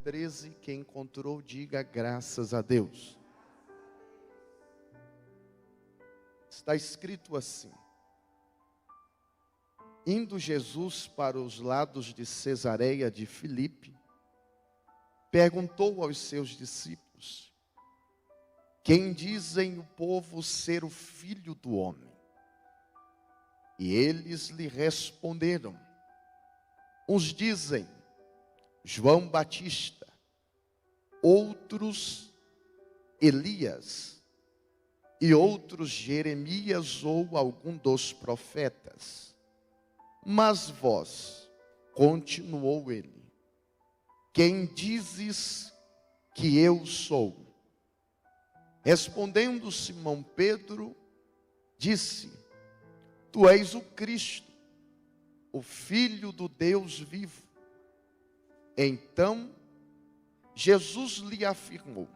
13, quem encontrou, diga graças a Deus. Está escrito assim: indo Jesus para os lados de Cesareia de Filipe, perguntou aos seus discípulos: quem dizem o povo ser o Filho do Homem? E eles lhe responderam: uns dizem João Batista, outros Elias, e outros Jeremias ou algum dos profetas. Mas vós, continuou ele, quem dizes que eu sou? Respondendo Simão Pedro, disse: tu és o Cristo, o Filho do Deus vivo. Então Jesus lhe afirmou: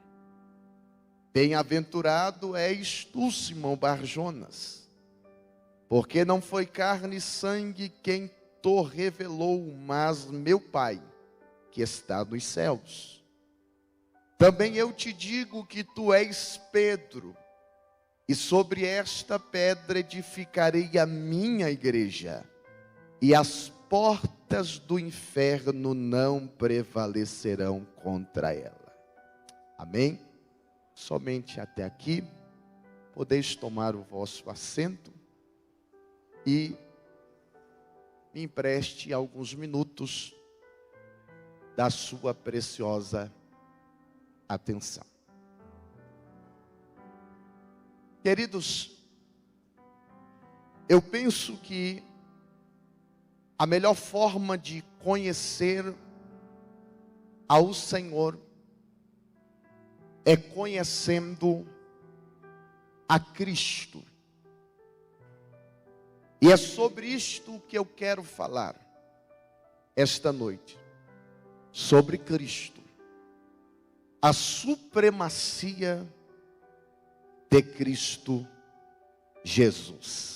bem-aventurado és tu, Simão Barjonas, porque não foi carne e sangue quem te revelou, mas meu Pai, que está nos céus. Também eu te digo que tu és Pedro, e sobre esta pedra edificarei a minha igreja, e as portas do inferno não prevalecerão contra ela. Amém? Somente até aqui. Podeis tomar o vosso assento e me empreste alguns minutos da sua preciosa atenção. Queridos, eu penso que a melhor forma de conhecer ao Senhor é conhecendo a Cristo. E é sobre isto que eu quero falar esta noite. Sobre Cristo. A supremacia de Cristo Jesus.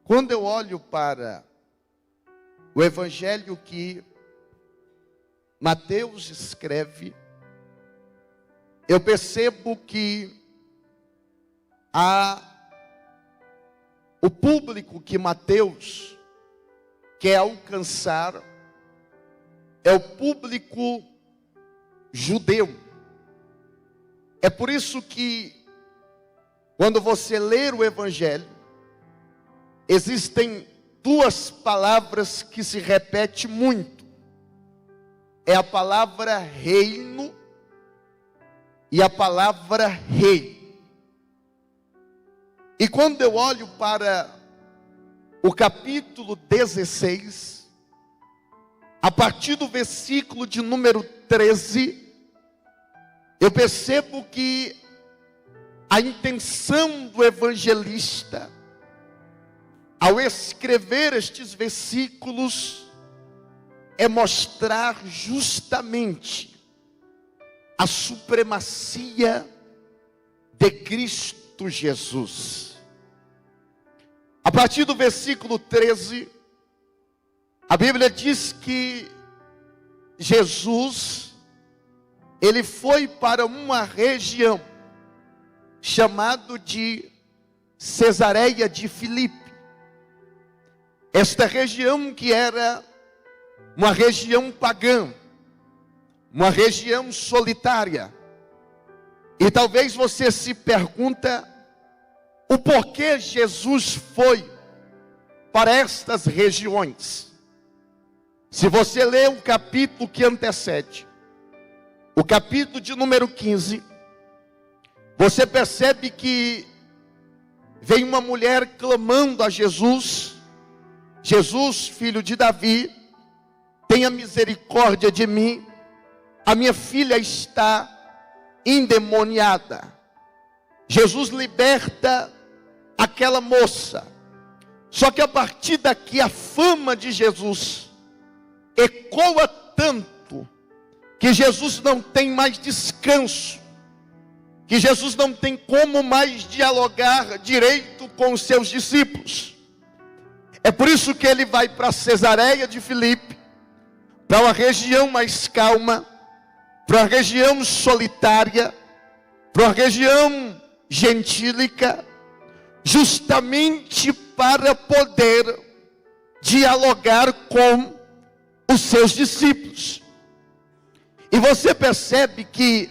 Quando eu olho para o evangelho que Mateus escreve, eu percebo que o público que Mateus quer alcançar é o público judeu. É por isso que, quando você ler o evangelho, existem duas palavras que se repetem muito. É a palavra reino e a palavra rei. E quando eu olho para o capítulo 16, a partir do versículo de número 13, eu percebo que a intenção do evangelista, ao escrever estes versículos, é mostrar justamente a supremacia de Cristo Jesus. A partir do versículo 13, a Bíblia diz que Jesus, ele foi para uma região chamada de Cesareia de Filipe. Esta região que era uma região pagã, uma região solitária. E talvez você se pergunta o porquê Jesus foi para estas regiões. Se você ler o capítulo que antecede, o capítulo de número 15, você percebe que vem uma mulher clamando a Jesus: Jesus, filho de Davi, tenha misericórdia de mim, a minha filha está endemoniada. Jesus liberta aquela moça. Só que a partir daqui a fama de Jesus ecoa tanto que Jesus não tem mais descanso, que Jesus não tem como mais dialogar direito com os seus discípulos. É por isso que ele vai para Cesareia de Filipe, para uma região mais calma, para uma região solitária, para uma região gentílica, justamente para poder dialogar com os seus discípulos. E você percebe que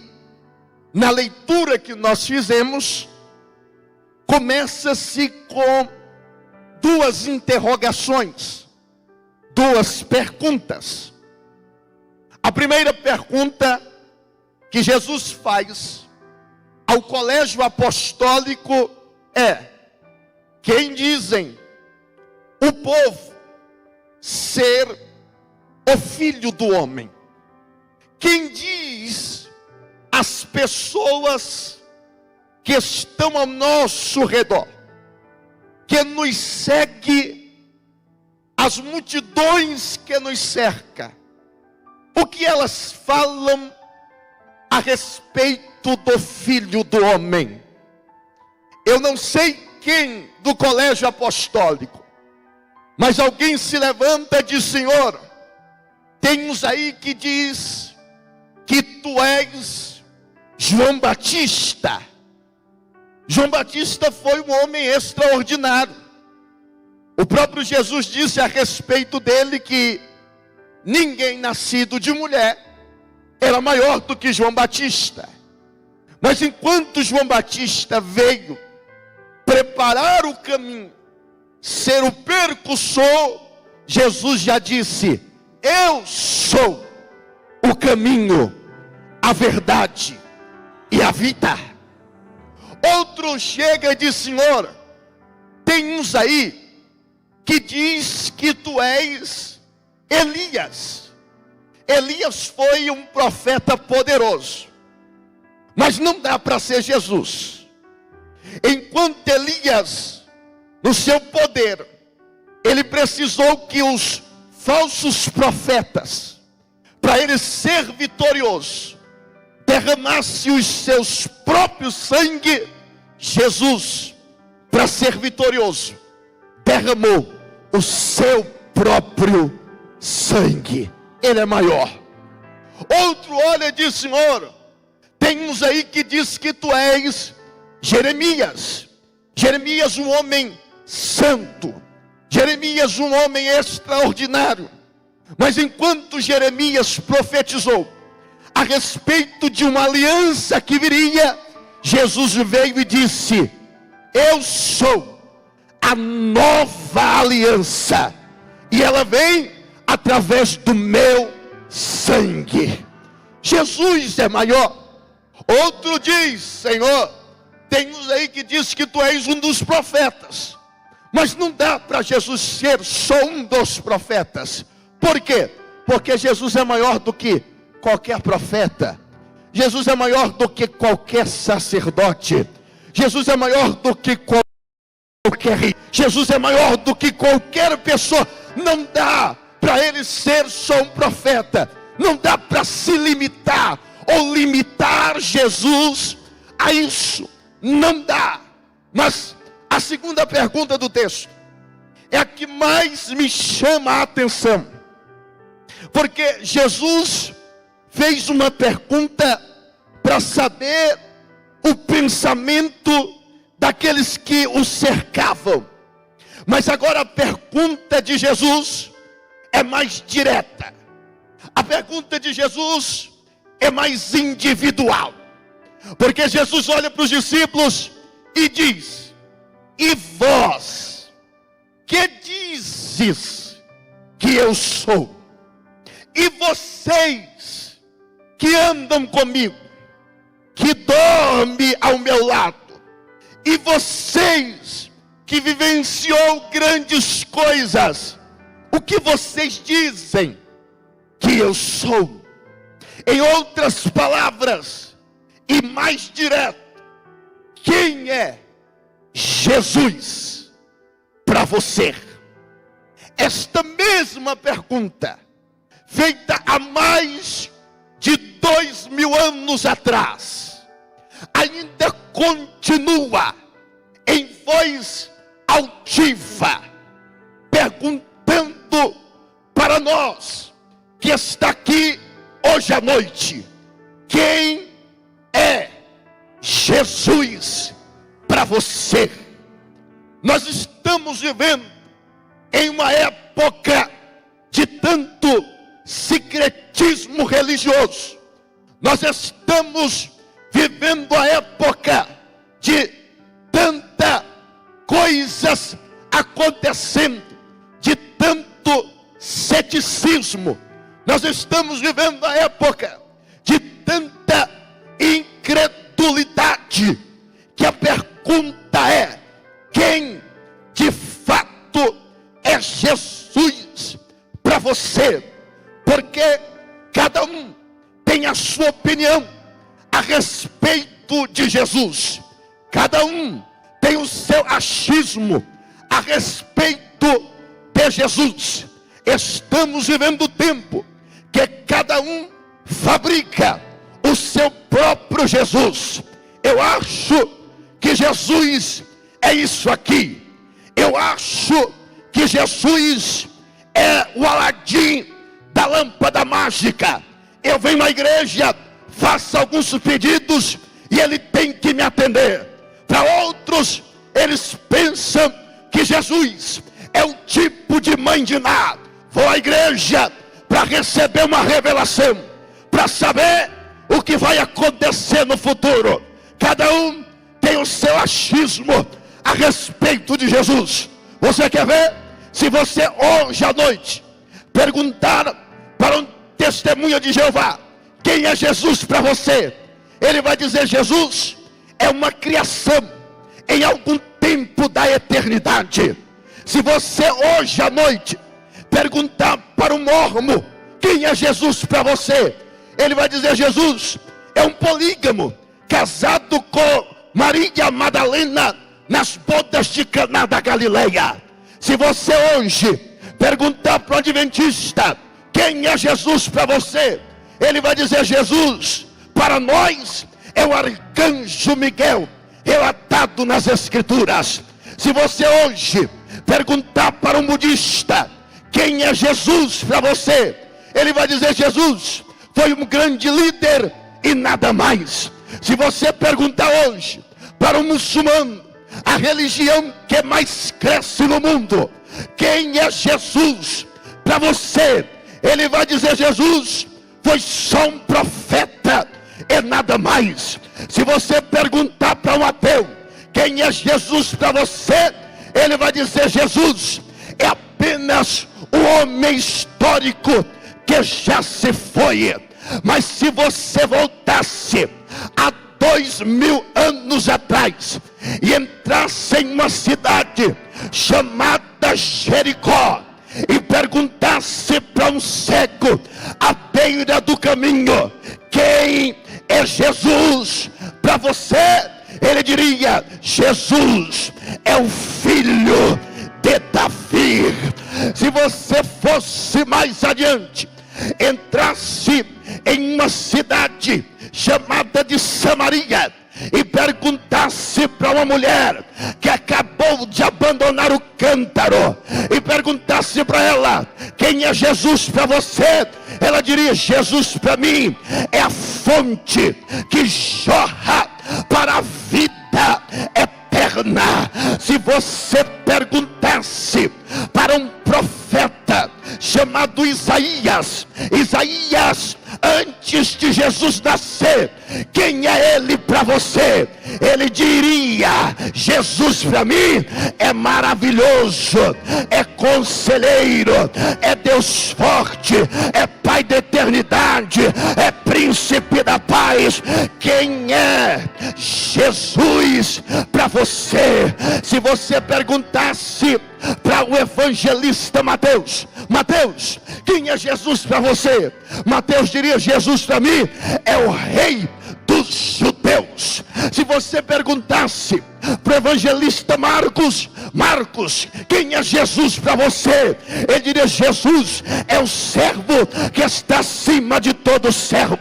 na leitura que nós fizemos, começa-se com duas interrogações, duas perguntas. A primeira pergunta que Jesus faz ao colégio apostólico é: quem dizem o povo ser o Filho do Homem? Quem diz as pessoas que estão ao nosso redor, que nos segue, as multidões que nos cercam, o que elas falam a respeito do Filho do Homem? Eu não sei quem do colégio apostólico, mas alguém se levanta e diz: Senhor, tem uns aí que diz que tu és João Batista. João Batista foi um homem extraordinário. O próprio Jesus disse a respeito dele que ninguém nascido de mulher era maior do que João Batista. Mas enquanto João Batista veio preparar o caminho, ser o percussor, Jesus já disse: eu sou o caminho, a verdade e a vida. Outro chega e diz: Senhor, tem uns aí que diz que tu és Elias. Elias foi um profeta poderoso, mas não dá para ser Jesus. Enquanto Elias, no seu poder, ele precisou que os falsos profetas, para ele ser vitorioso, derramasse os seus próprios sangue. Jesus, para ser vitorioso, derramou o seu próprio sangue. Ele é maior. Outro olha e diz: Senhor, tem uns aí que diz que tu és Jeremias. Jeremias, um homem santo. Jeremias, um homem extraordinário. Mas enquanto Jeremias profetizou a respeito de uma aliança que viria, Jesus veio e disse: eu sou a nova aliança, e ela vem através do meu sangue. Jesus é maior. Outro diz: Senhor, tem uns aí que diz que tu és um dos profetas, mas não dá para Jesus ser só um dos profetas. Por quê? Porque Jesus é maior do que qualquer profeta. Jesus é maior do que qualquer sacerdote. Jesus é maior do que qualquer rei. Jesus é maior do que qualquer pessoa. Não dá para ele ser só um profeta. Não dá para se limitar ou limitar Jesus a isso. Não dá. Mas a segunda pergunta do texto é a que mais me chama a atenção, porque Jesus fez uma pergunta para saber o pensamento daqueles que o cercavam. Mas agora a pergunta de Jesus é mais direta. A pergunta de Jesus é mais individual. Porque Jesus olha para os discípulos e diz: e vós, que dizes que eu sou? E vocês que andam comigo, que dormem ao meu lado, e vocês que vivenciou grandes coisas, o que vocês dizem que eu sou? Em outras palavras, e mais direto, quem é Jesus para você? Esta mesma pergunta, feita há mais de 2000 anos atrás, ainda continua em voz altiva, perguntando para nós que está aqui hoje à noite: quem é Jesus para você? Nós estamos vivendo em uma época de tanto secretismo religioso. Nós estamos vivendo a época de tanta coisas acontecendo, de tanto ceticismo. Nós estamos vivendo a época de tanta incredulidade, que a pergunta é: quem de fato é Jesus para você? Porque cada um tem a sua opinião a respeito de Jesus. Cada um tem o seu achismo a respeito de Jesus. Estamos vivendo o tempo que cada um fabrica o seu próprio Jesus. Eu acho que Jesus é isso aqui. Eu acho que Jesus é o Aladim da lâmpada mágica. Eu venho à igreja, faço alguns pedidos e ele tem que me atender. Para outros, eles pensam que Jesus é um tipo de mãe de Ná. Vou à igreja para receber uma revelação, para saber o que vai acontecer no futuro. Cada um tem o seu achismo a respeito de Jesus. Você quer ver? Se você hoje à noite perguntar para um testemunha de Jeová quem é Jesus para você, ele vai dizer: Jesus é uma criação em algum tempo da eternidade. Se você hoje à noite perguntar para um mormo quem é Jesus para você, ele vai dizer: Jesus é um polígamo, casado com Maria Madalena nas bodas de Caná da Galileia. Se você hoje perguntar para o adventista quem é Jesus para você, ele vai dizer: Jesus para nós é o arcanjo Miguel, relatado nas escrituras. Se você hoje perguntar para um budista quem é Jesus para você, ele vai dizer: Jesus foi um grande líder e nada mais. Se você perguntar hoje para um muçulmano, a religião que mais cresce no mundo, quem é Jesus para você, ele vai dizer: Jesus foi só um profeta e nada mais. Se você perguntar para um ateu quem é Jesus para você, ele vai dizer: Jesus é apenas um homem histórico que já se foi. Mas se você voltasse a 2000 anos atrás e entrasse em uma cidade chamada Jericó e perguntasse para um cego à beira do caminho quem é Jesus para você, ele diria: Jesus é o filho de Davi. Se você fosse mais adiante, entrasse em uma cidade chamada de Samaria e perguntasse para uma mulher que acabou de abandonar o cântaro, e perguntasse para ela quem é Jesus para você, ela diria: Jesus para mim é a fonte que jorra para a vida eterna. Se você perguntasse para um profeta chamado Isaías, antes de Jesus nascer, quem é ele para você, ele diria: Jesus para mim é maravilhoso, é conselheiro, é Deus forte, é Pai da eternidade, é príncipe da paz. Quem é Jesus para você? Se você perguntasse para o evangelista Mateus, quem é Jesus para você? Mateus diria: Jesus para mim é o rei dos judeus. Se você perguntasse para o evangelista Marcos, Marcos, quem é Jesus para você? Ele diria: Jesus é o servo que está acima de todo servo.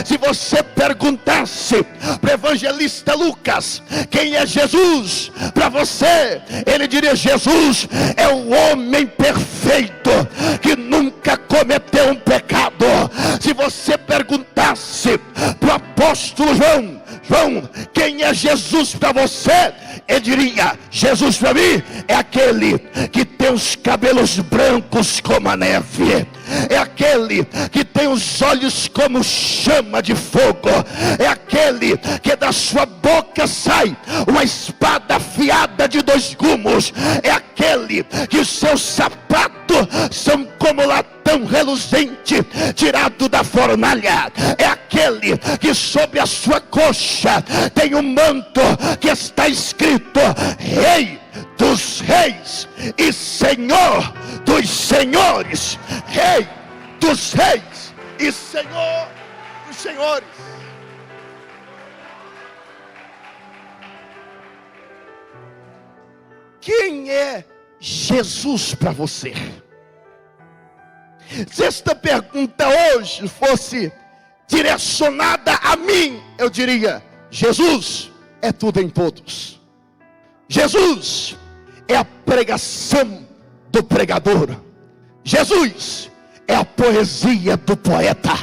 Se você perguntasse para o evangelista Lucas, quem é Jesus para você? Ele diria: Jesus é o homem perfeito que nunca cometeu um pecado. Se você perguntasse para o apóstolo João, quem é Jesus para você? Ele diria: Jesus para mim é aquele que tem os cabelos brancos como a neve, é aquele que tem os olhos como chama de fogo, é aquele que da sua boca sai uma espada afiada de 2 gumes, é aquele que os seus sapatos são como latão reluzente tirado da fornalha, é aquele que sobre a sua coxa tem um manto que está escrito: Rei dos reis e Senhor dos senhores. Rei dos reis e Senhor dos senhores. Quem é Jesus para você? Se esta pergunta hoje fosse direcionada a mim, eu diria: Jesus é tudo em todos. Jesus é a pregação do pregador. Jesus é a poesia do poeta.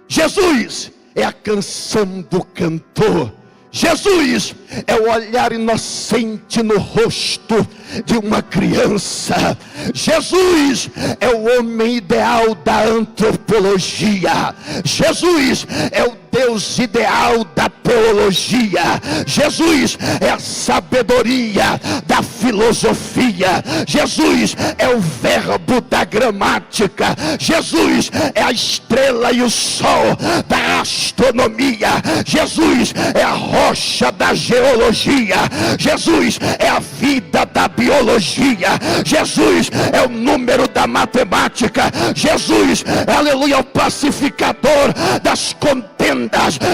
Jesus é a canção do cantor. Jesus é o olhar inocente no rosto de uma criança. Jesus é o homem ideal da antropologia. Jesus é o Deus ideal da teologia. Jesus é a sabedoria da filosofia. Jesus é o verbo da gramática. Jesus é a estrela e o sol da astronomia. Jesus é a rocha da geologia. Jesus é a vida da biologia. Jesus é o número da matemática. Jesus, aleluia, é o pacificador das contendas.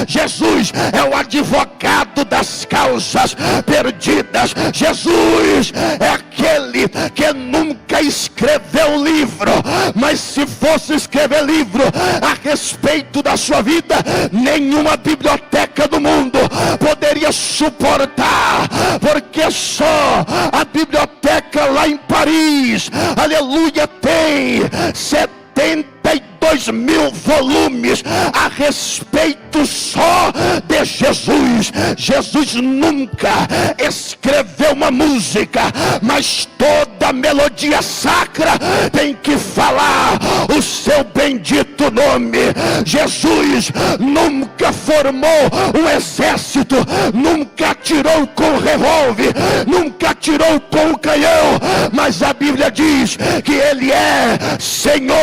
Jesus é o advogado das causas perdidas. Jesus é aquele que nunca escreveu livro, mas se fosse escrever livro a respeito da sua vida, nenhuma biblioteca do mundo poderia suportar, porque só a biblioteca lá em Paris, aleluia, tem 72 mil volumes a respeito só de Jesus. Jesus nunca escreveu uma música, mas toda melodia sacra tem que falar o seu bendito nome. Jesus nunca formou um exército, nunca atirou com revólver, nunca atirou com canhão, mas a Bíblia diz que ele é Senhor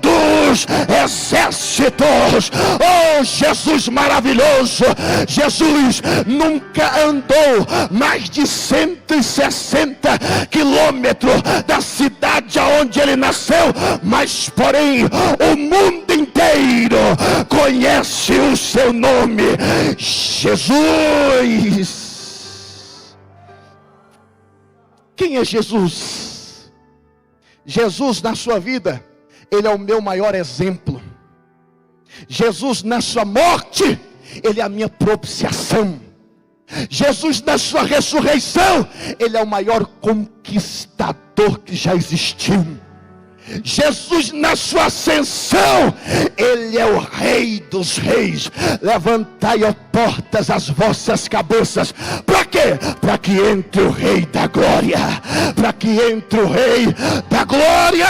dos exércitos. Oh, Jesus maravilhoso! Jesus nunca andou mais de 160 quilômetros da cidade onde ele nasceu, mas porém o mundo inteiro conhece o seu nome, Jesus. Quem é Jesus? Jesus na sua vida, ele é o meu maior exemplo. Jesus na sua morte, ele é a minha propiciação. Jesus na sua ressurreição, ele é o maior conquistador que já existiu. Jesus na sua ascensão, ele é o Rei dos reis. Levantai, ó portas, as vossas cabeças. Para quê? Para que entre o Rei da glória. Para que entre o Rei da glória.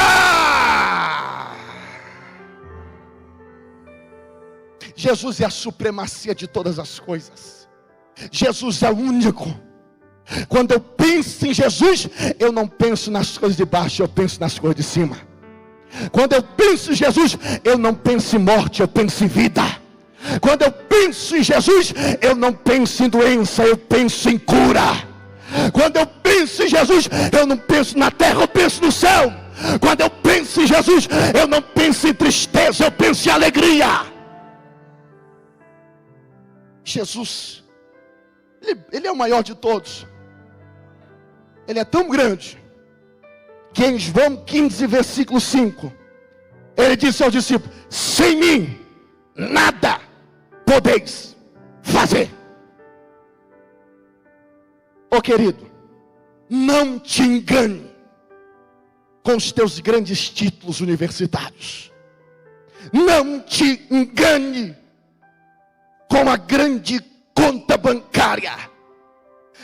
Jesus é a supremacia de todas as coisas. Jesus é o único. Quando eu penso em Jesus, eu não penso nas coisas de baixo, eu penso nas coisas de cima. Quando eu penso em Jesus, eu não penso em morte, eu penso em vida. Quando eu penso em Jesus, eu não penso em doença, eu penso em cura. Quando eu penso em Jesus, eu não penso na terra, eu penso no céu. Quando eu penso em Jesus, eu não penso em tristeza, eu penso em alegria. Jesus, ele é o maior de todos. ele é tão grande, que em João 15, versículo 5, ele disse aos discípulos: sem mim, nada podeis fazer. Ô querido, não te engane com os teus grandes títulos universitários. Não te engane com a grande conta bancária.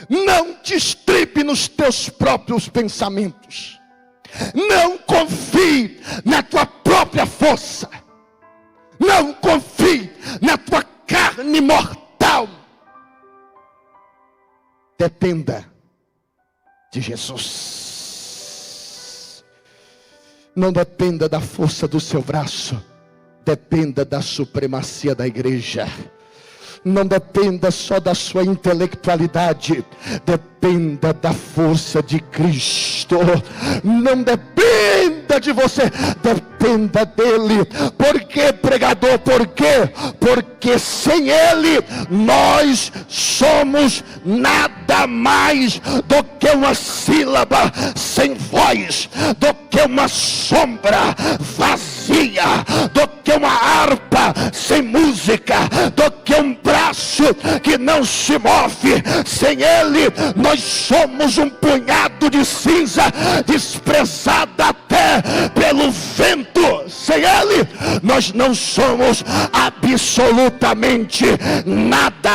Não te estripe nos teus próprios pensamentos. Não confie na tua própria força. Não confie na tua carne mortal. Dependa de Jesus. Não dependa da força do seu braço. Dependa da supremacia da igreja. Não dependa só da sua intelectualidade. Dependa da força de Cristo. Não dependa de você, dependa dele. Por que, pregador? Por quê? Porque sem ele nós somos nada mais do que uma sílaba sem voz, do que uma sombra vazia, do que uma harpa sem música, do que um braço que não se move. Sem ele nós somos um punhado de cinza, desprezada até pelo vento. Sem ele nós não somos absolutamente nada.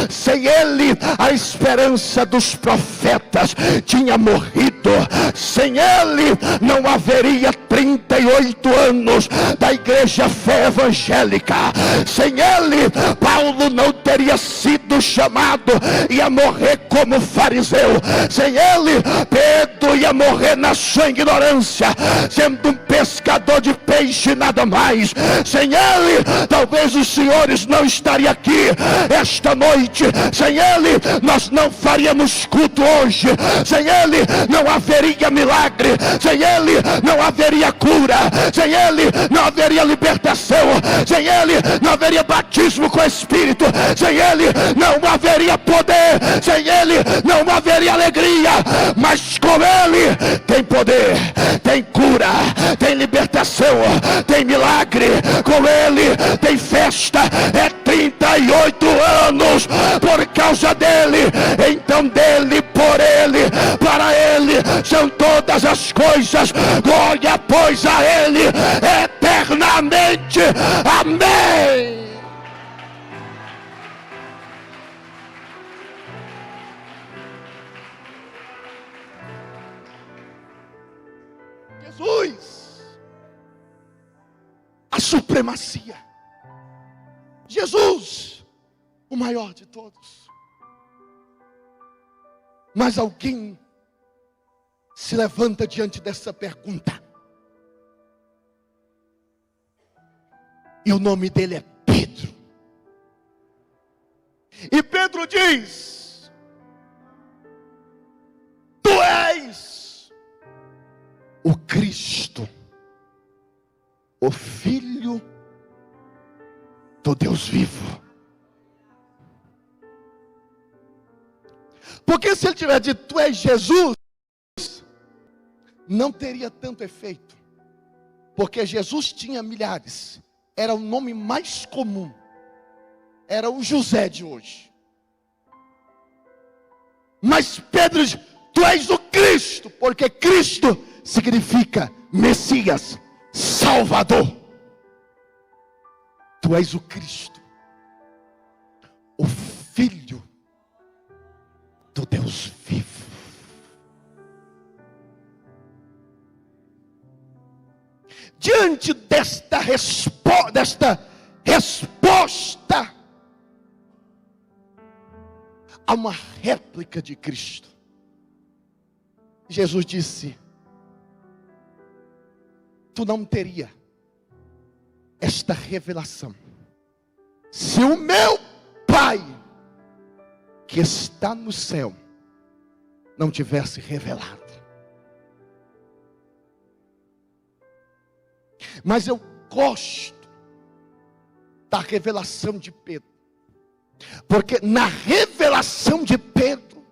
Sem ele a esperança dos profetas tinha morrido. Sem ele não haveria 38 anos da igreja fé evangélica. Sem ele Paulo não teria sido chamado, ia morrer como fariseu. Sem ele Pedro ia morrer na sua ignorância, sendo um pescador de peixe, nada mais. Sem ele talvez os senhores não estariam aqui esta noite. Sem ele nós não faríamos culto hoje. Sem ele não haveria milagre. Sem ele não haveria cura. Sem ele não haveria libertação. Sem ele não haveria batismo com o Espírito. Sem ele não haveria poder. Sem ele não haveria alegria. Mas com ele tem poder, tem cura, tem libertação, tem milagre. Com ele tem festa. É 38 anos por causa dele. Então dele, por ele, para ele são todas as coisas. Glória pois a ele eternamente. Amém. Jesus, a supremacia. Jesus, o maior de todos. Mas alguém se levanta diante dessa pergunta. E o nome dele é Pedro. E Pedro diz: tu és o Cristo, o Filho do Deus vivo. Porque se ele tiver dito tu és Jesus, não teria tanto efeito. Porque Jesus tinha milhares. Era o nome mais comum. Era o José de hoje. Mas Pedro diz: tu és o Cristo. Porque Cristo significa Messias, Salvador. Tu és o Cristo, o Filho do Deus vivo. Diante desta resposta, há uma réplica de Cristo. Jesus disse: tu não teria esta revelação se o meu Pai que está no céu não tivesse revelado. Mas eu gosto da revelação de Pedro, porque na revelação de Pedro,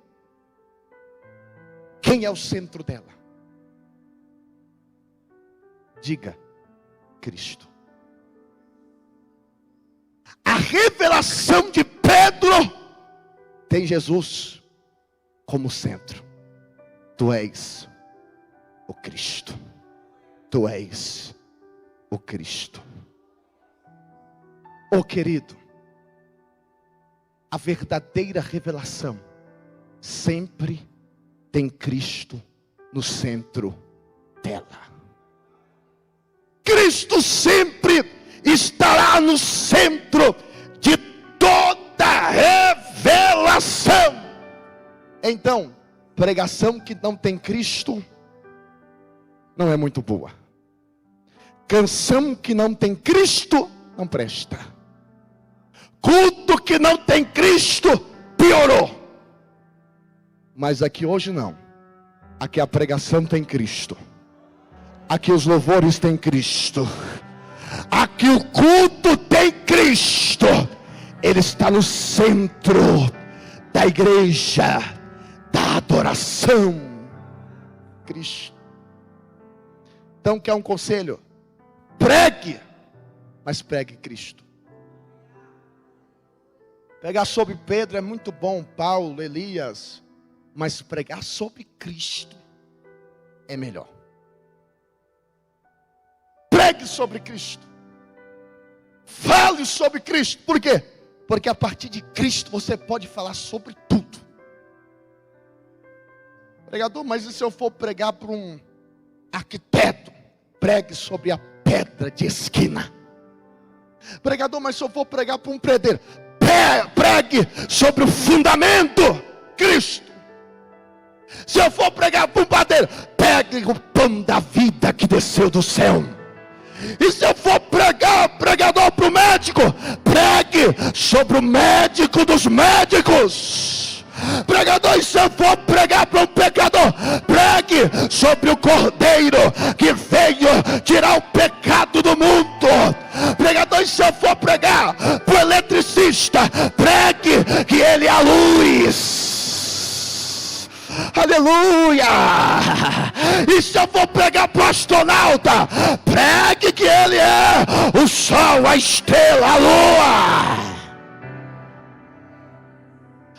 Quem é o centro dela? Diga: Cristo. A revelação de Pedro tem Jesus como centro. Tu és o Cristo. Tu és o Cristo. Oh querido, a verdadeira revelação sempre tem Cristo no centro dela. Cristo sempre estará no centro de toda revelação. Então, pregação que não tem Cristo não é muito boa. Canção que não tem Cristo não presta. Culto que não tem Cristo piorou. Mas aqui hoje não. Aqui a pregação tem Cristo. Aqui os louvores tem Cristo. Aqui o culto tem Cristo. Ele está no centro da igreja, da adoração. Cristo. Então quer um conselho? Pregue, mas pregue Cristo. Pregar sobre Pedro é muito bom, Paulo, Elias, mas pregar sobre Cristo é melhor. Pregue sobre Cristo. Fale sobre Cristo. Por quê? Porque a partir de Cristo você pode falar sobre tudo. Pregador, mas e se eu for pregar para um arquiteto? Pregue sobre a pedra de esquina. Pregador, mas se eu for pregar para um pedreiro? Pregue sobre o fundamento, Cristo. Se eu for pregar para um padeiro, pregue o pão da vida que desceu do céu. E se eu for pregador para o médico, pregue sobre o médico dos médicos. Pregador, e se eu for pregar para um pecador, pregue sobre o Cordeiro que veio tirar o pecado do mundo. Pregador, e se eu for pregar para o eletricista, pregue que ele é a luz. Aleluia! E se eu for pregar para o astronauta, pregue que ele é o sol, a estrela, a lua.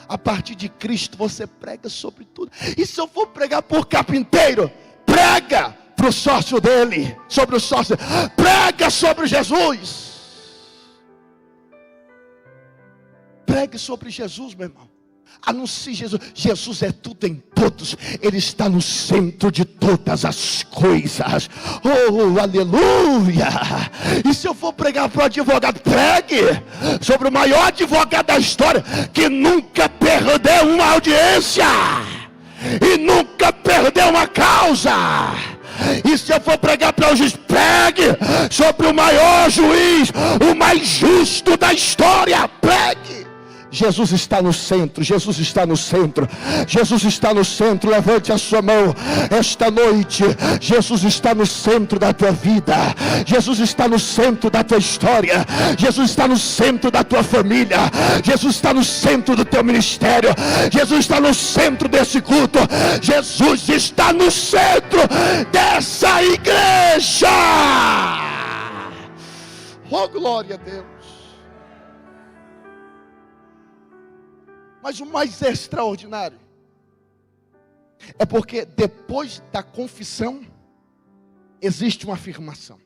A partir de Cristo você prega sobre tudo. E se eu for pregar por carpinteiro, prega para o sócio dele, sobre o sócio, prega sobre Jesus. Pregue sobre Jesus, meu irmão. Anuncie Jesus. Jesus é tudo em todos. Ele está no centro de todas as coisas. Oh, aleluia. E se eu for pregar para o advogado, pregue sobre o maior advogado da história, que nunca perdeu uma audiência e nunca perdeu uma causa. E se eu for pregar para o juiz, pregue sobre o maior juiz, o mais justo da história. Pregue. Jesus está no centro, Jesus está no centro, Jesus está no centro. Levante a sua mão esta noite. Jesus está no centro da tua vida, Jesus está no centro da tua história, Jesus está no centro da tua família, Jesus está no centro do teu ministério, Jesus está no centro desse culto, Jesus está no centro dessa igreja. Oh, glória a Deus. Mas o mais extraordinário é porque depois da confissão existe uma afirmação.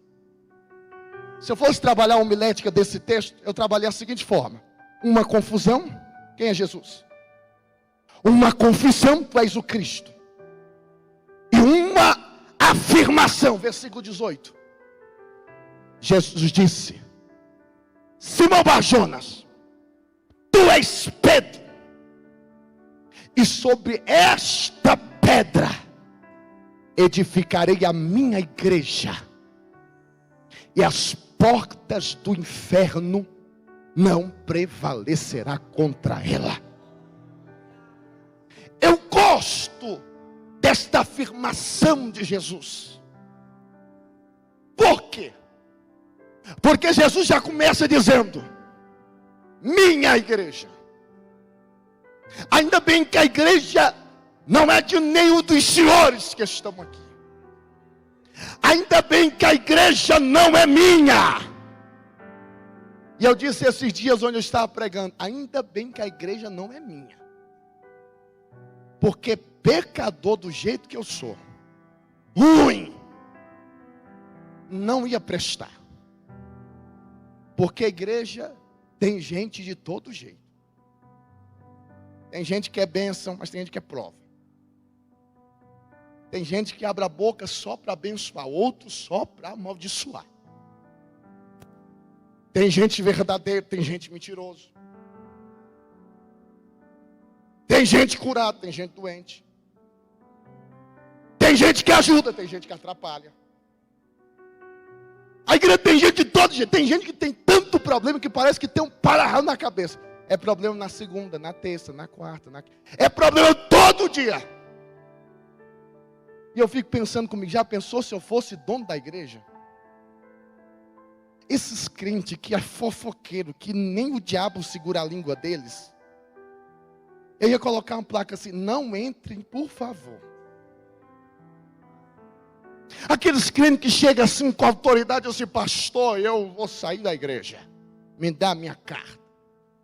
Se eu fosse trabalhar a homilética desse texto, eu trabalhei da seguinte forma: uma confusão, quem é Jesus? Uma confissão, tu és o Cristo. E uma afirmação, versículo 18. Jesus disse: Simão Bar-Jonas, tu és Pedro, e sobre esta pedra edificarei a minha igreja, e as portas do inferno não prevalecerá contra ela. Eu gosto desta afirmação de Jesus. Por quê? Porque Jesus já começa dizendo: minha igreja. Ainda bem que a igreja não é de nenhum dos senhores que estão aqui. Ainda bem que a igreja não é minha. E eu disse esses dias onde eu estava pregando, ainda bem que a igreja não é minha. Porque pecador do jeito que eu sou, ruim, não ia prestar. Porque a igreja tem gente de todo jeito. Tem gente que é bênção, mas tem gente que é prova. Tem gente que abre a boca só para abençoar, outros só para amaldiçoar. Tem gente verdadeira, tem gente mentiroso. Tem gente curada, tem gente doente. Tem gente que ajuda, tem gente que atrapalha. A igreja tem gente de todo jeito. Tem gente que tem tanto problema que parece que tem um para-raio na cabeça. É problema na segunda, na terça, na quarta. É problema todo dia. E eu fico pensando comigo, já pensou se eu fosse dono da igreja? Esses crentes que é fofoqueiro, que nem o diabo segura a língua deles. Eu ia colocar uma placa assim, não entrem, por favor. Aqueles crentes que chegam assim com autoridade, assim, pastor, eu vou sair da igreja. Me dá a minha carta.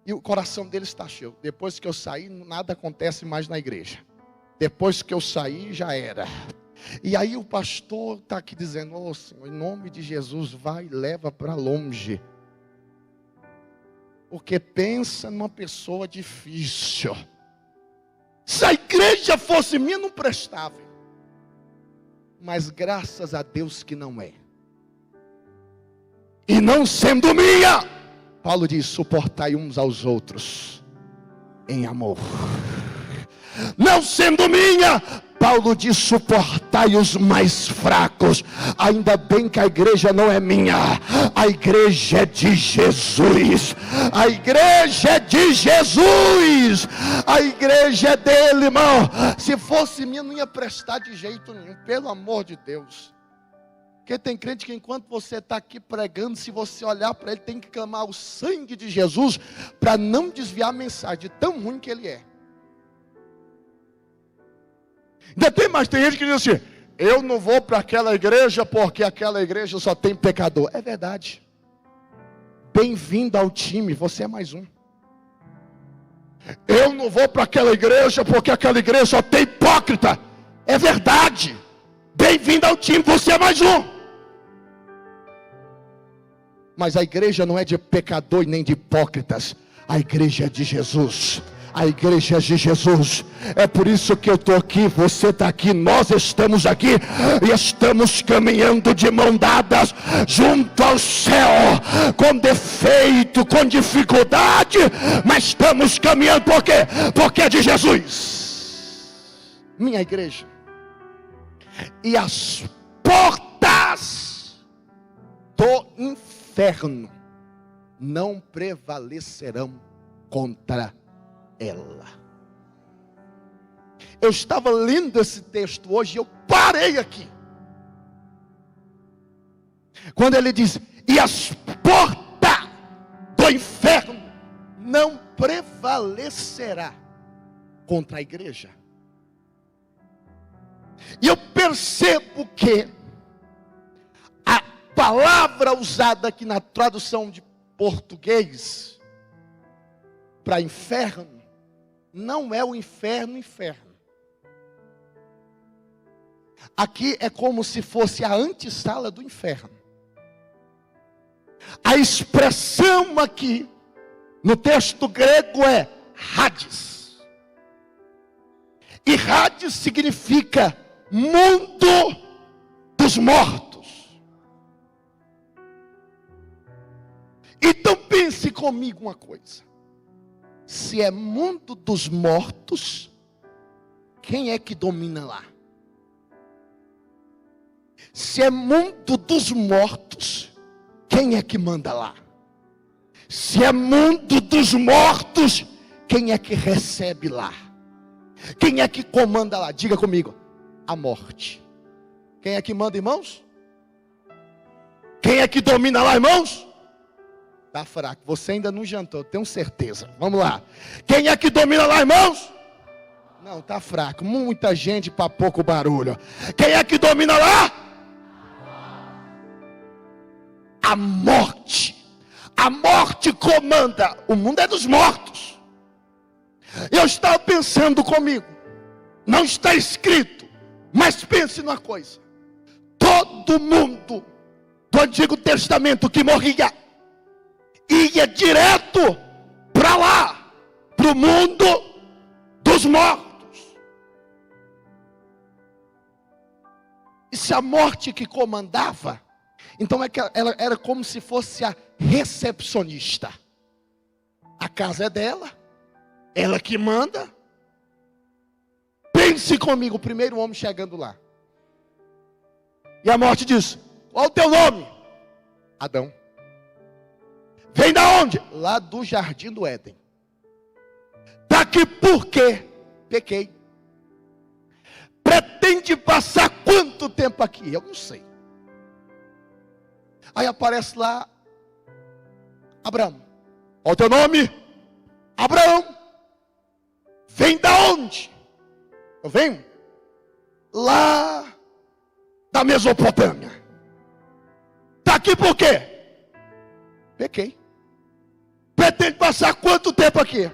E o coração deles está cheio. Depois que eu sair, nada acontece mais na igreja. Depois que eu sair, já era. E aí o pastor está aqui dizendo, ô Senhor, em nome de Jesus, vai e leva para longe. Porque pensa numa pessoa difícil. Se a igreja fosse minha, não prestava. Mas graças a Deus que não é. E não sendo minha, Paulo diz, suportai uns aos outros em amor. Não sendo minha, Paulo diz, suportai os mais fracos. Ainda bem que a igreja não é minha, a igreja é de Jesus. A igreja é de Jesus. A igreja é dele, irmão. Se fosse minha, não ia prestar de jeito nenhum, pelo amor de Deus. Porque tem crente que enquanto você está aqui pregando, se você olhar para ele, tem que clamar o sangue de Jesus para não desviar a mensagem, de tão ruim que ele é. Ainda tem mais, tem gente que diz assim, eu não vou para aquela igreja porque aquela igreja só tem pecador. É verdade. Bem-vindo ao time, você é mais um. Eu não vou para aquela igreja porque aquela igreja só tem hipócrita. É verdade. Bem-vindo ao time, você é mais um. Mas a igreja não é de pecador e nem de hipócritas. A igreja é de Jesus. A igreja é de Jesus. É por isso que eu estou aqui, você está aqui, nós estamos aqui. E estamos caminhando de mão dadas junto ao céu. Com defeito, com dificuldade. Mas estamos caminhando por quê? Porque é de Jesus. Minha igreja. E as portas do inferno não prevalecerão contra ela. Eu estava lendo esse texto hoje e eu parei aqui. Quando ele diz, e as portas do inferno não prevalecerá contra a igreja. E eu percebo que a palavra usada aqui na tradução de português para inferno não é o inferno. Aqui é como se fosse a antessala do inferno. A expressão aqui no texto grego é Hades. E Hades significa mundo dos mortos. Então pense comigo uma coisa. Se é mundo dos mortos, quem é que domina lá? Se é mundo dos mortos, quem é que manda lá? Se é mundo dos mortos, quem é que recebe lá? Quem é que comanda lá? Diga comigo. A morte. Quem é que manda, irmãos? Quem é que domina lá, irmãos? Está fraco, você ainda não jantou, tenho certeza. Vamos lá. Quem é que domina lá, irmãos? Não, tá fraco. Muita gente para pouco barulho. Quem é que domina lá? A morte. A morte comanda. O mundo é dos mortos. Eu estava pensando comigo. Não está escrito. Mas pense numa coisa. Todo mundo do Antigo Testamento que morria ia direto para lá, para o mundo dos mortos. E se a morte que comandava, então é que ela era como se fosse a recepcionista. A casa é dela, ela que manda. Pense comigo, o primeiro homem chegando lá. E a morte diz: qual o teu nome? Adão. Vem da onde? Lá do jardim do Éden. Daqui por quê? Pequei. Pretende passar quanto tempo aqui? Eu não sei. Aí aparece lá Abraão. Qual o teu nome? Abraão. Vem da onde? Eu venho lá da Mesopotâmia. Está aqui por quê? Pequei. Pretende passar quanto tempo aqui?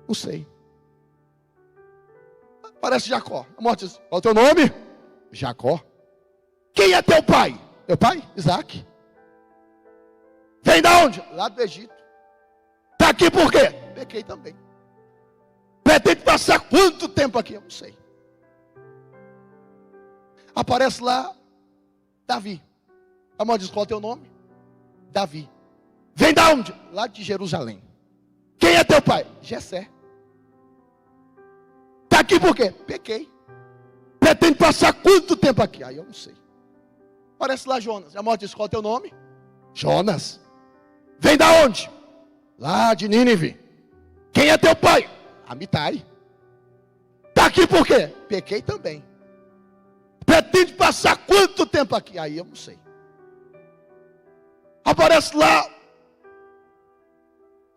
Não sei. Parece Jacó. A morte diz: qual é o teu nome? Jacó. Quem é teu pai? Teu pai? Isaac. Vem da onde? Lá do Egito. Está aqui por quê? Pequei também. Pretende passar quanto tempo aqui? Eu não sei. Aparece lá Davi. A morte diz: qual é o teu nome? Davi. Vem da onde? Lá de Jerusalém. Quem é teu pai? Jessé. Está aqui por quê? Pequei. Pretende passar quanto tempo aqui? Aí eu não sei. Aparece lá Jonas. A morte diz: qual é o teu nome? Jonas. Vem da onde? Lá de Nínive. Quem é teu pai? Amitai. Está aqui por quê? Pequei também. Pretende passar quanto tempo aqui? Aí eu não sei. Aparece lá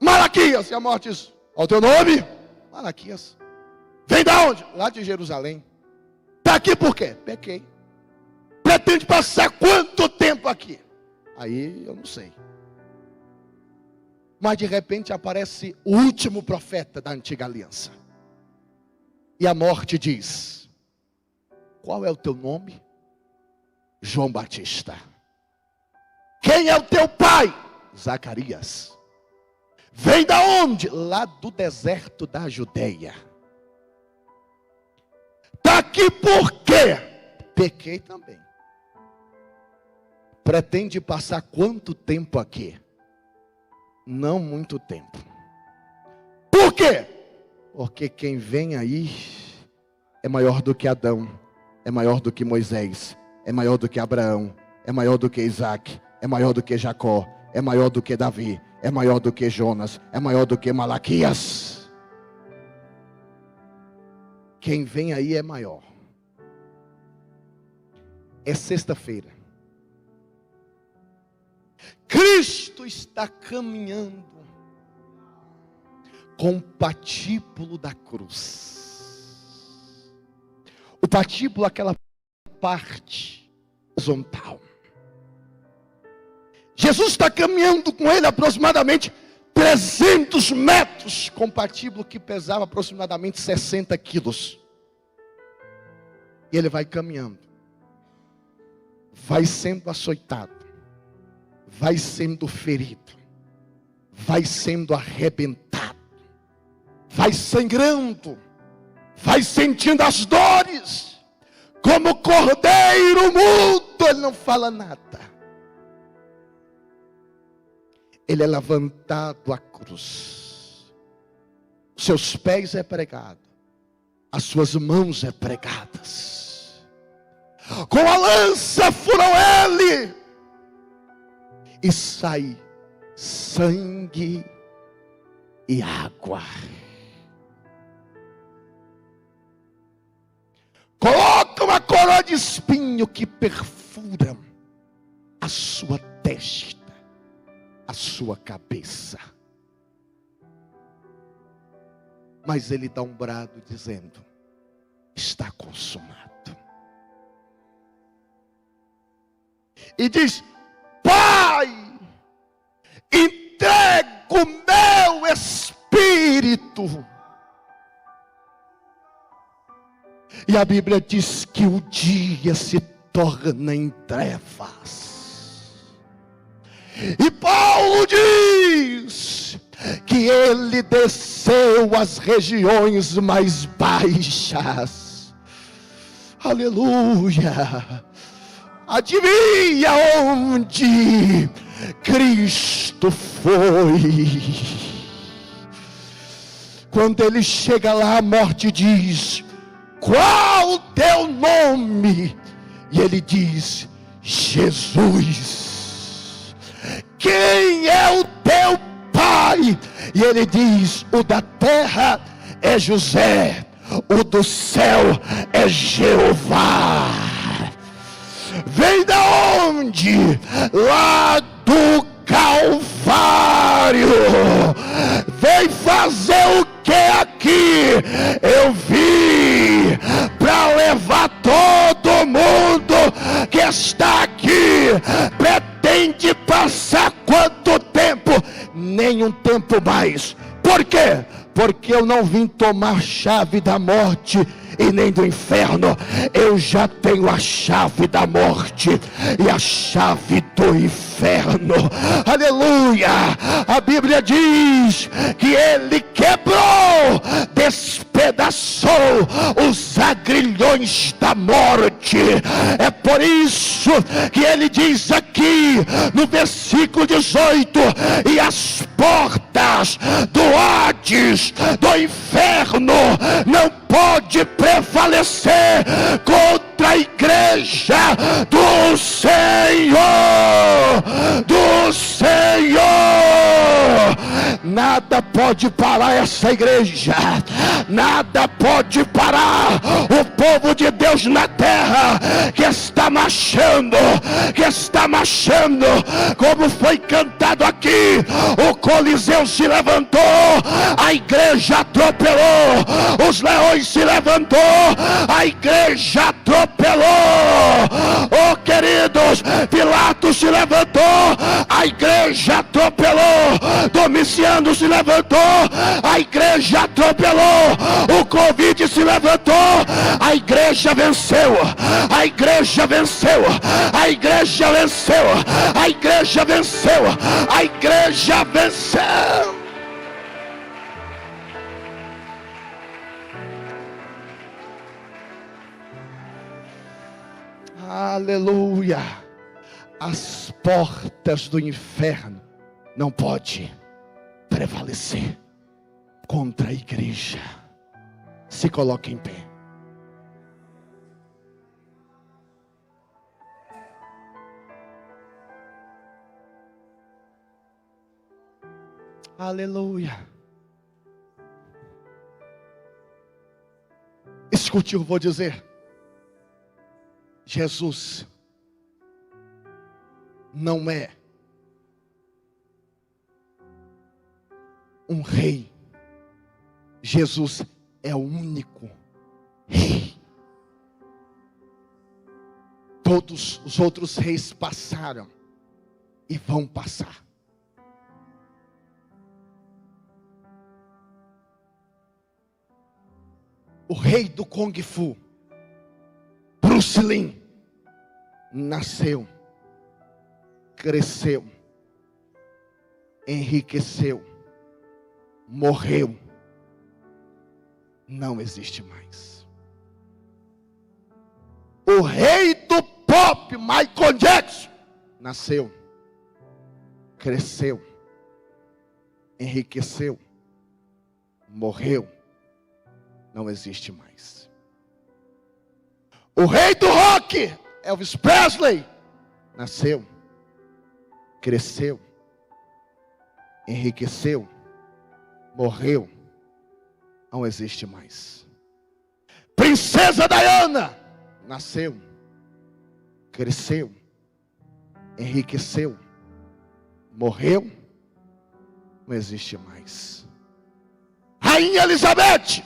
Malaquias. E a morte diz: qual o teu nome? Malaquias. Vem da onde? Lá de Jerusalém. Está aqui por quê? Pequei. Pretende passar quanto tempo aqui? Aí eu não sei. Mas de repente aparece o último profeta da antiga aliança. E a morte diz: qual é o teu nome? João Batista. Quem é o teu pai? Zacarias. Vem da onde? Lá do deserto da Judeia. Está aqui por quê? Pequei também. Pretende passar quanto tempo aqui? Não muito tempo. Por quê? Porque quem vem aí é maior do que Adão, é maior do que Moisés, é maior do que Abraão, é maior do que Isaac, é maior do que Jacó, é maior do que Davi, é maior do que Jonas, é maior do que Malaquias. Quem vem aí é maior. É sexta-feira. Cristo está caminhando com o patíbulo da cruz. O patíbulo é aquela parte horizontal. Jesus está caminhando com ele aproximadamente 300 metros, com o patíbulo que pesava aproximadamente 60 quilos. E ele vai caminhando, vai sendo açoitado, vai sendo ferido, vai sendo arrebentado, vai sangrando, vai sentindo as dores, como cordeiro mudo. Ele não fala nada. Ele é levantado à cruz, seus pés é pregado, as suas mãos é pregadas, com a lança furam ele, e sai sangue e água. Coloca uma coroa de espinho que perfura a sua testa, a sua cabeça. Mas ele dá um brado dizendo: está consumado. E diz: Pai, entrego o meu espírito. E a Bíblia diz que o dia se torna em trevas. E Paulo diz que ele desceu às regiões mais baixas. Aleluia! Adivinha onde Cristo foi? Quando ele chega lá, a morte diz: qual o teu nome? E ele diz: Jesus. Quem é o teu pai? E ele diz: o da terra é José, o do céu é Jeová. Vem da onde? Lá do Calvário. Vem fazer o que aqui? Eu vim para levar todo mundo que está aqui. Pretende passar quanto tempo? Nenhum tempo mais. Por quê? Porque eu não vim tomar chave da morte e nem do inferno. Eu já tenho a chave da morte e a chave do inferno. Aleluia! A Bíblia diz que ele quebrou, despedaçou os agrilhões da morte. É por isso que ele diz aqui no versículo 18: e as portas do Hades, do inferno, não pode prevalecer contra a igreja do Senhor. Do Senhor. Nada pode parar essa igreja. Nada pode parar o povo de Deus na terra que está marchando, como foi cantado aqui. O Coliseu se levantou, a igreja atropelou. Os leões se levantou, a igreja atropelou. Oh, queridos, Pilatos se levantou, a igreja atropelou. Domiciano se levantou, a igreja atropelou. O Covid se levantou, a igreja venceu. A igreja venceu. A igreja venceu. A igreja venceu. A igreja venceu. Aleluia. As portas do inferno não podem prevalecer contra a igreja. Se coloque em pé. Aleluia. Escute, eu vou dizer. Jesus não é um rei. Jesus é o único rei. Todos os outros reis passaram e vão passar. O rei do Kung Fu, Bruce Lee, nasceu, cresceu, enriqueceu, morreu, não existe mais. O rei do pop, Michael Jackson, nasceu, cresceu, enriqueceu, morreu, não existe mais. O rei do rock, Elvis Presley, nasceu, cresceu, enriqueceu, morreu, não existe mais. Princesa Diana, nasceu, cresceu, enriqueceu, morreu, não existe mais. Rainha Elizabeth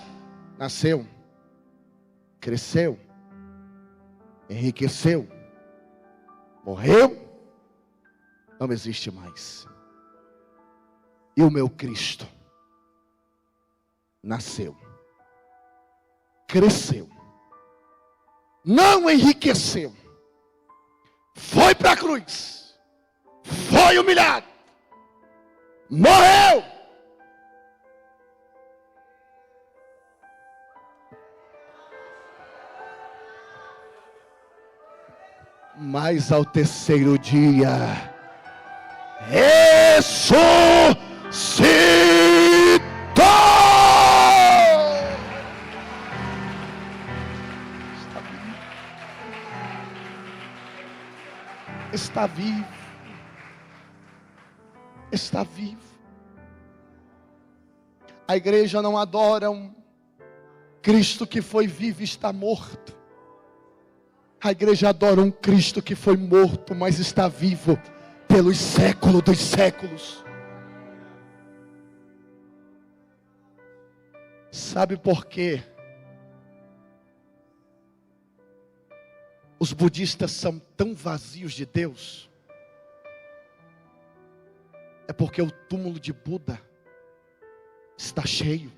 nasceu, cresceu, enriqueceu, morreu, não existe mais. E o meu Cristo nasceu, cresceu, não enriqueceu, foi para a cruz, foi humilhado, morreu, mas ao terceiro dia ressuscitou. Está vivo. Está vivo. A igreja não adora um Cristo que foi vivo e está morto. A igreja adora um Cristo que foi morto, mas está vivo pelos séculos dos séculos. Sabe por quê? Os budistas são tão vazios de Deus? É porque o túmulo de Buda está cheio.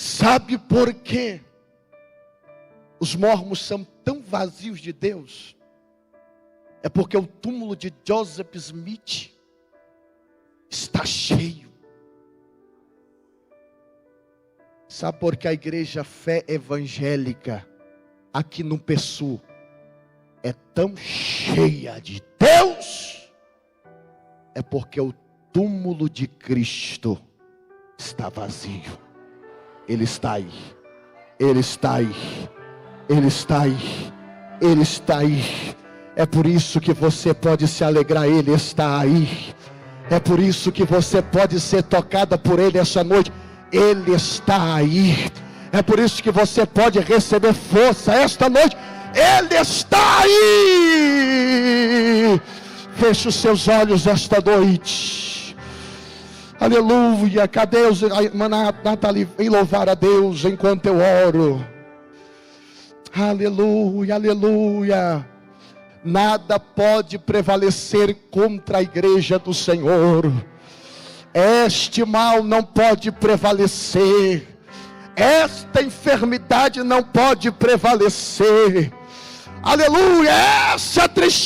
Sabe por quê os mormons são tão vazios de Deus? É porque o túmulo de Joseph Smith está cheio. Sabe por que a igreja Fé Evangélica aqui no PSU é tão cheia de Deus? É porque o túmulo de Cristo está vazio. Ele está aí, Ele está aí, Ele está aí, Ele está aí. É por isso que você pode se alegrar, Ele está aí. É por isso que você pode ser tocada por Ele essa noite, Ele está aí. É por isso que você pode receber força esta noite, Ele está aí. Feche os seus olhos esta noite. Aleluia. Cadê a irmã Nathalie? Vem louvar a Deus enquanto eu oro. Aleluia, aleluia. Nada pode prevalecer contra a igreja do Senhor. Este mal não pode prevalecer. Esta enfermidade não pode prevalecer. Aleluia. Essa tristeza